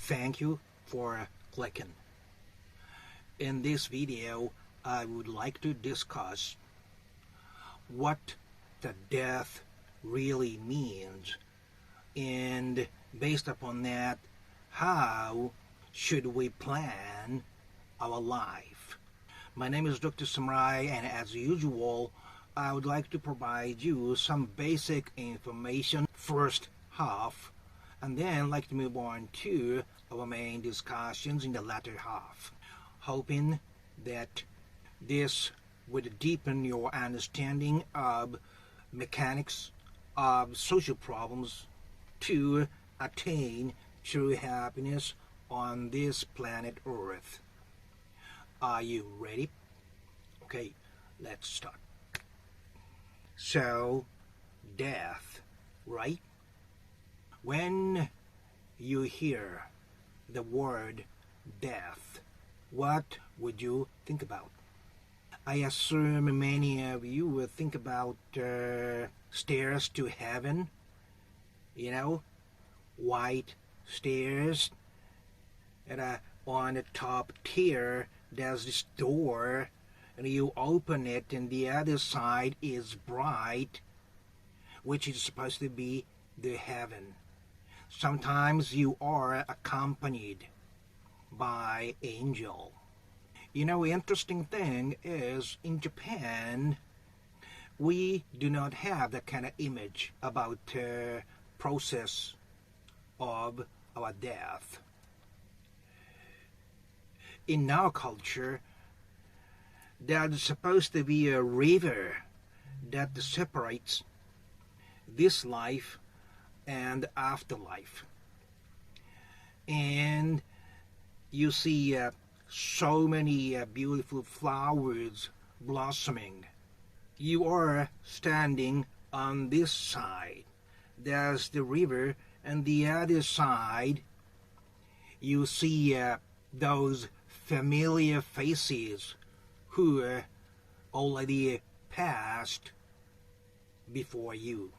Thank you for clicking. In this video, I would like to discuss what the death really means, and based upon that, how should we plan our life. My name is Dr. Samurai, and as usual, I would like to provide you some basic information first half, and then like to move on to our main discussions in the latter half, hoping that this would deepen your understanding of mechanics of social problems to attain true happiness on this planet Earth. Are you ready? Okay, let's start. So, death, right? When you hear the word death, what would you think about? I assume many of you will think about stairs to heaven, white stairs, and on the top tier there's this door, and you open it and the other side is bright, which is supposed to be the heaven. Sometimes you are accompanied by angel. Interesting thing is, in Japan, we do not have that kind of image about process of our death. In our culture, there's supposed to be a river that separates this life and afterlife. And you see so many beautiful flowers blossoming. You are standing on this side. There's the river, and the other side you see those familiar faces who already passed before you.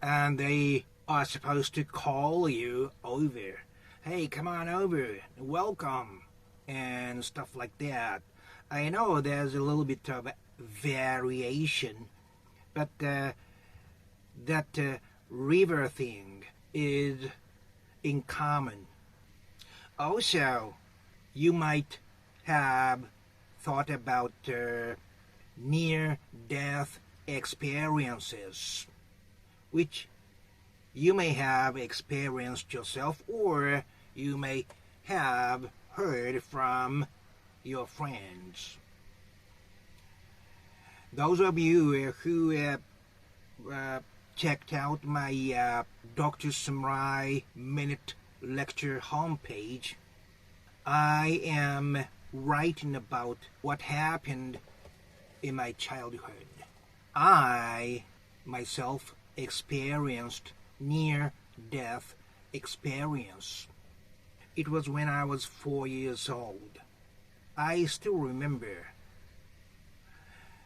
And they are supposed to call you over. Hey, come on over, welcome, and stuff like that. I know there's a little bit of variation, but that river thing is in common. Also, you might have thought about near-death experiences, which you may have experienced yourself, or you may have heard from your friends. Those of you who checked out my Dr. Samurai Minute Lecture homepage, I am writing about what happened in my childhood. I myself experienced near-death experience. It was when I was 4 years old. I still remember.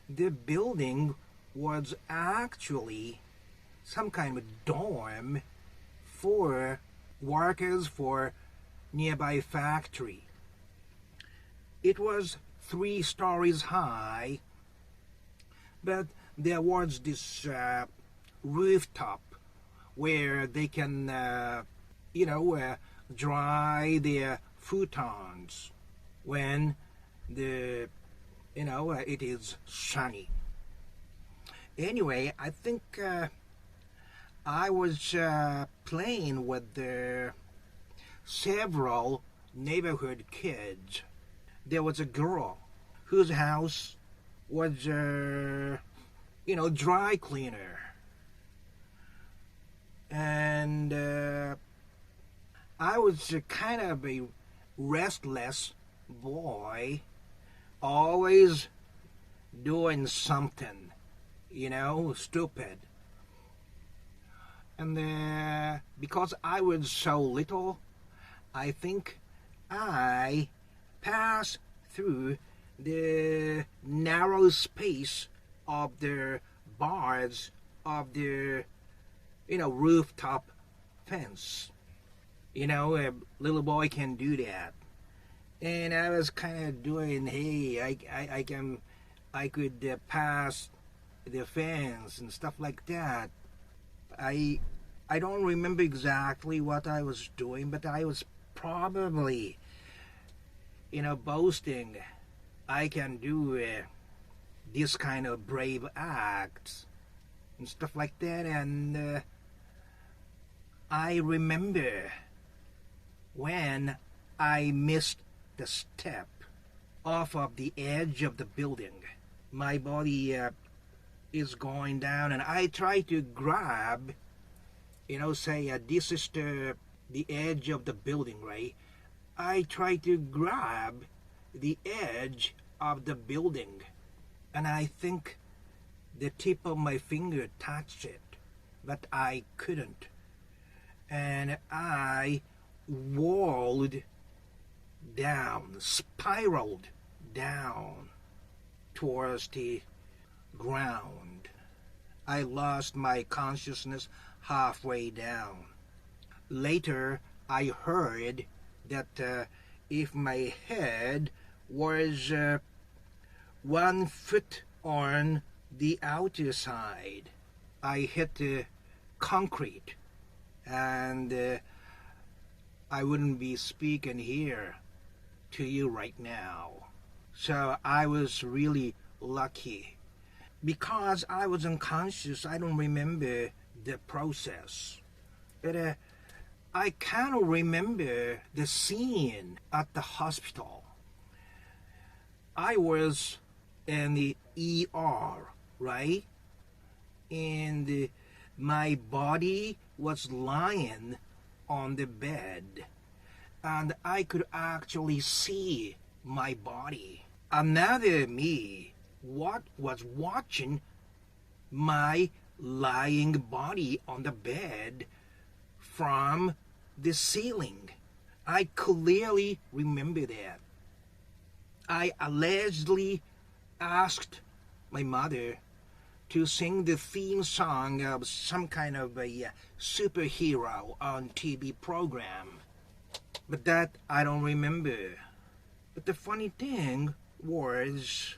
The building was actually some kind of dorm for workers for nearby factory. It was 3 stories high, but there was this rooftop where they can, dry their futons when it is sunny. Anyway, I think I was playing with several neighborhood kids. There was a girl whose house was dry cleaner, and I was kind of a restless boy, always doing something, stupid. And because I was so little, I think I passed through the narrow space of the bars of the rooftop fence. A little boy can do that. And I was kind of doing, hey, I could pass the fence and stuff like that. I, I don't remember exactly what I was doing, but I was probably, boasting I can do this kind of brave acts and stuff like that. And I remember when I missed the step off of the edge of the building. My body is going down, and I try to grab, say this is the edge of the building, right? I try to grab the edge of the building, and I think the tip of my finger touched it, but I couldn't. And I walled down, spiraled down towards the ground. I lost my consciousness halfway down. Later, I heard that if my head was 1 foot on the outer side, I hit the concrete, and I wouldn't be speaking here to you right now. So I was really lucky. Because I was unconscious, I don't remember the process. But I kind of remember the scene at the hospital. I was in the ER, right? And my body was lying on the bed, and I could actually see my body. Another me was watching my lying body on the bed from the ceiling. I clearly remember that. I allegedly asked my mother to sing the theme song of some kind of a superhero on TV program. But that I don't remember. But the funny thing was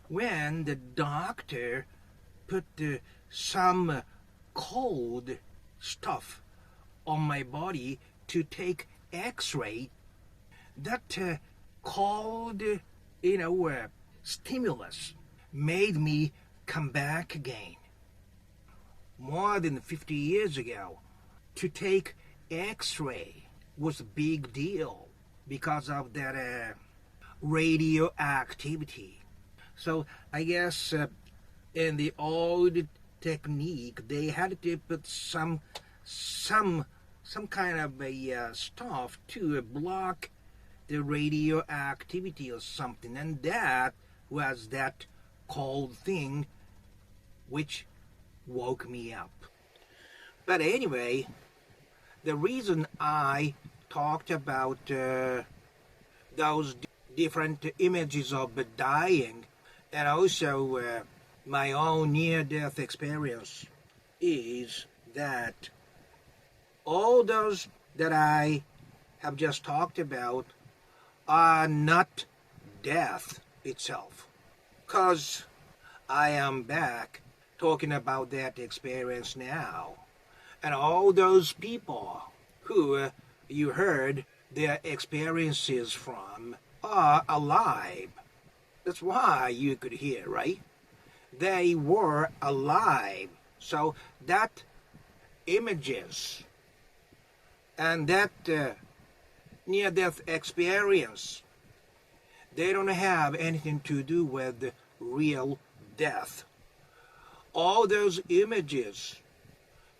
when the doctor put some cold stuff on my body to take x-ray, that cold, stimulus made me come back again. More than 50 years ago, to take x-ray was a big deal because of that radioactivity. So I guess in the old technique, they had to put some kind of a stuff to block the radioactivity or something, and that was that cold thing which woke me up. But anyway, the reason I talked about those different images of dying and also my own near-death experience is that all those that I have just talked about are not death itself. Because I am back talking about that experience now. And all those people who you heard their experiences from are alive. That's why you could hear, right? They were alive. So that images and that near-death experience, they don't have anything to do with real death. All those images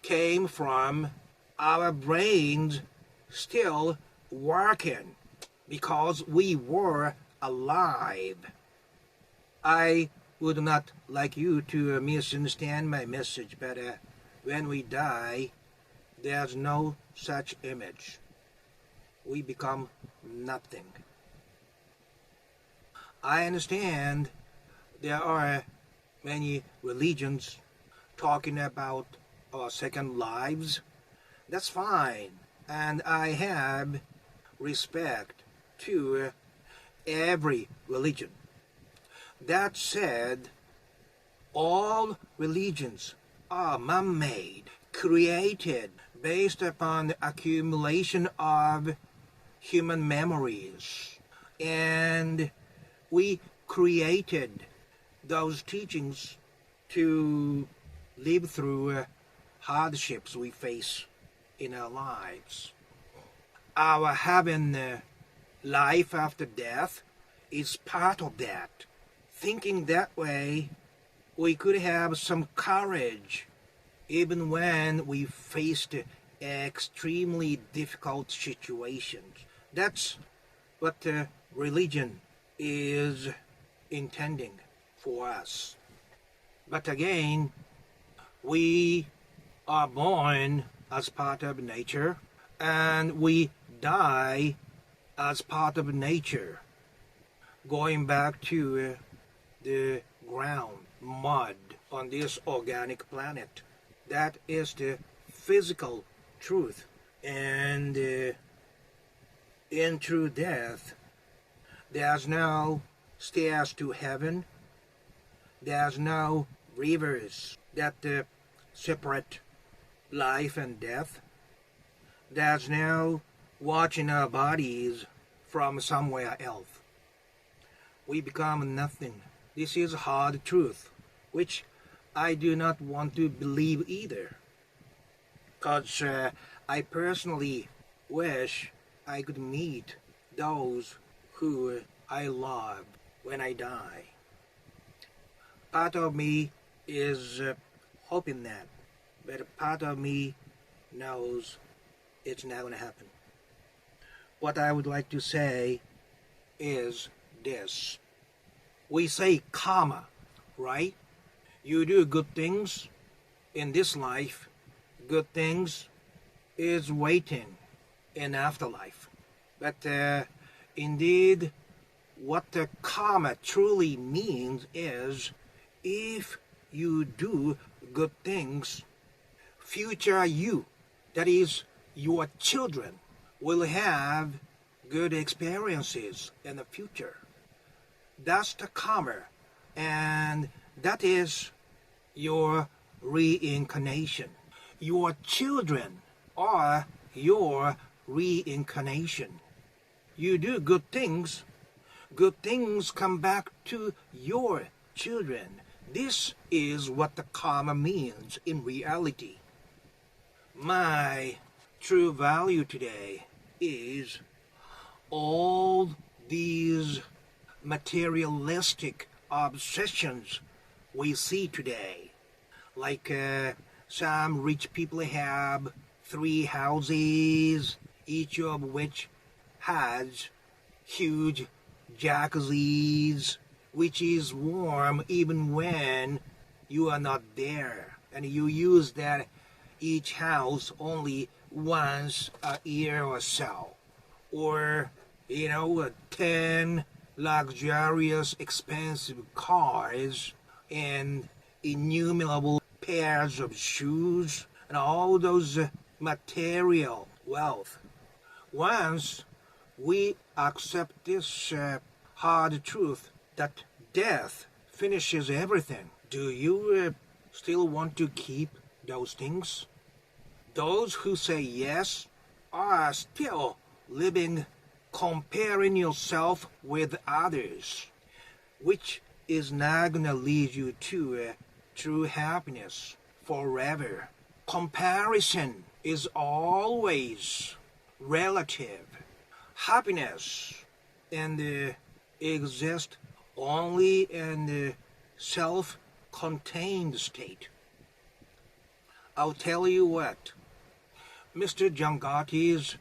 came from our brains still working because we were alive. I would not like you to misunderstand my message, but when we die, there's no such image. We become nothing. I understand there are many religions talking about our second lives. That's fine. and I have respect to every religion. That said, all religions are man-made, created based upon the accumulation of human memories. And we created those teachings to live through hardships we face in our lives. Our having life after death is part of that. Thinking that way, we could have some courage even when we faced extremely difficult situations. That's what religion is intending for us. But again, we are born as part of nature, and we die as part of nature, going back to the ground, mud on this organic planet. That is the physical truth. And in true death, there's no stairs to heaven. There's no rivers that separate life and death. There's no watching our bodies from somewhere else. We become nothing. This is hard truth, which I do not want to believe either. Because I personally wish I could meet those who I love when I die. Part of me is hoping that, but a part of me knows it's not going to happen. What I would like to say is this. We say karma, right? You do good things in this life, good things is waiting in afterlife. But indeed, what the karma truly means is, if you do good things, future you, that is, your children, will have good experiences in the future. That's the karma, and that is your reincarnation. Your children are your reincarnation. You do good things come back to your children. This is what the karma means in reality. My true value today is all these materialistic obsessions we see today. Like some rich people have 3 houses, each of which has huge jacuzzis, which is warm even when you are not there. And you use that each house only once a year or so. Or, 10 luxurious expensive cars and innumerable pairs of shoes and all those material wealth. Once we accept this hard truth that death finishes everything, do you still want to keep those things? Those who say yes are still living comparing yourself with others, which is not going to lead you to true happiness forever. Comparison is always relative. Happiness and exist only in the self-contained state. I'll tell you what, Mr. Giangotti's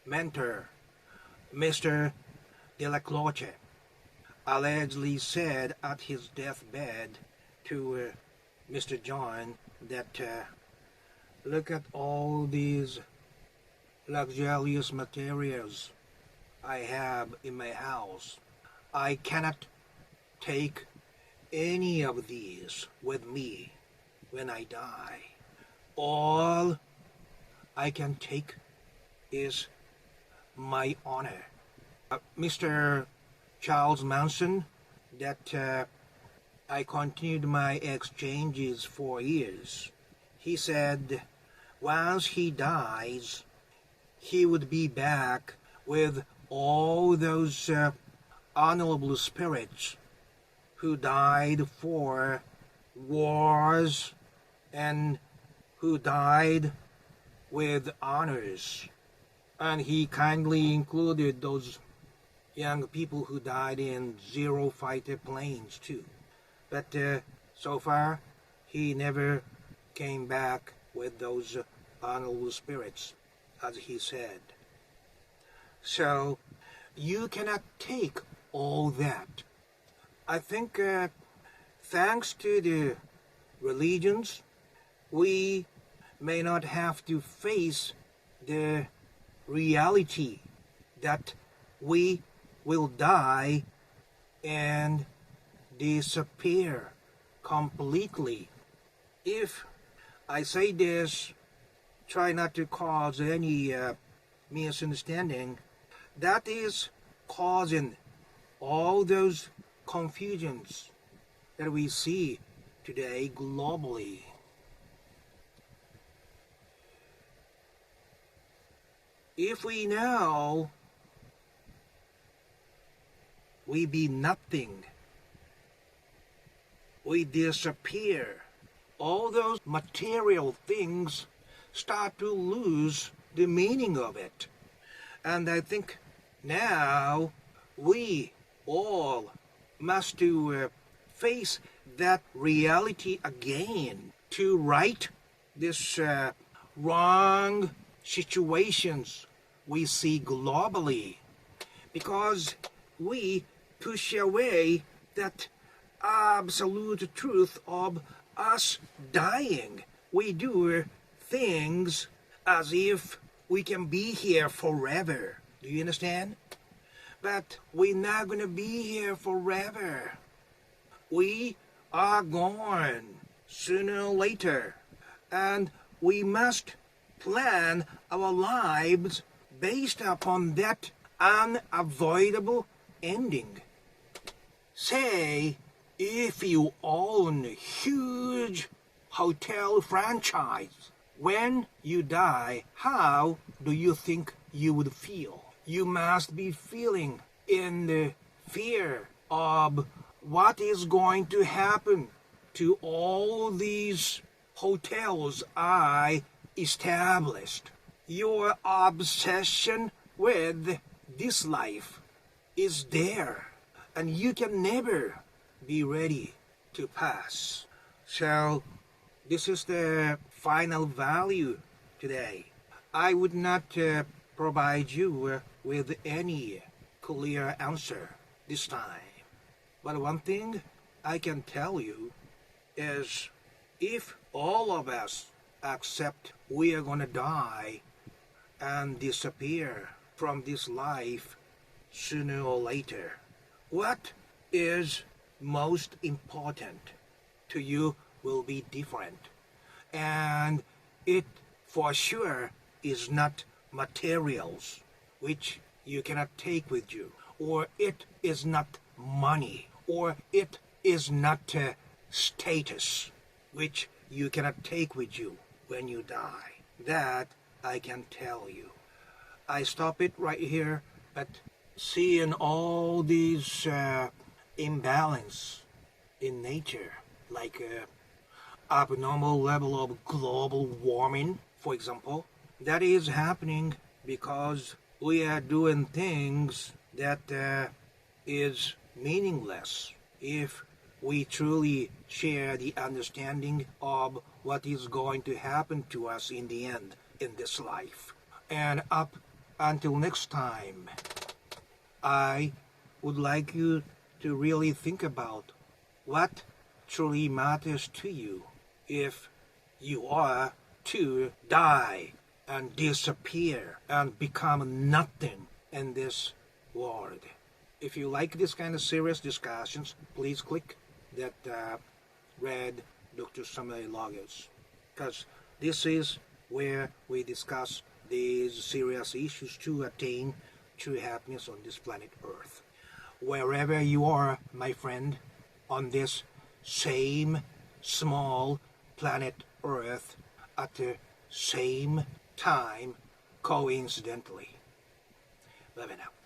mentor, Mr. Delacroce, allegedly said at his deathbed to Mr. John that look at all these luxurious materials I have in my house. I cannot take any of these with me when I die. All I can take is my honor. Mr. Charles Manson, that I continued my exchanges for years. He said once he dies, he would be back with all those honorable spirits who died for wars and who died with honors. And he kindly included those young people who died in Zero fighter planes too. But so far, he never came back with those honorable spirits, as he said. So, you cannot take all that. I think thanks to the religions, we may not have to face the reality that we will die and disappear completely. If I say this, try not to cause any misunderstanding. That is causing all those confusions that we see today globally. If we know we be nothing, we disappear, all those material things start to lose the meaning of it. And I think now we all must to face that reality again, to right this wrong situations we see globally, because we push away that absolute truth of us dying. We do things as if we can be here forever. Do you understand? But we're not going to be here forever. We are gone sooner or later. And we must plan our lives based upon that unavoidable ending. Say, if you own a huge hotel franchise, when you die, how do you think you would feel? You must be feeling in the fear of what is going to happen to all these hotels I established. Your obsession with this life is there, and you can never be ready to pass. So this is the final value today. I would not provide you with any clear answer this time. But one thing I can tell you is, if all of us accept we are going to die and disappear from this life sooner or later, what is most important to you will be different. And it for sure is not materials which you cannot take with you, or it is not money, or it is not status which you cannot take with you when you die. That I can tell you. I stop it right here, but seeing all these imbalance in nature, like abnormal level of global warming, for example, that is happening because we are doing things that is meaningless if we truly share the understanding of what is going to happen to us in the end in this life. And up until next time, I would like you to really think about what truly matters to you if you are to die and disappear and become nothing in this world. If you like this kind of serious discussions, please click that red Dr. Summary logos, because this is where we discuss these serious issues to attain true happiness on this planet Earth. Wherever you are, my friend, on this same small planet Earth at the same time, coincidentally. Bye-bye now.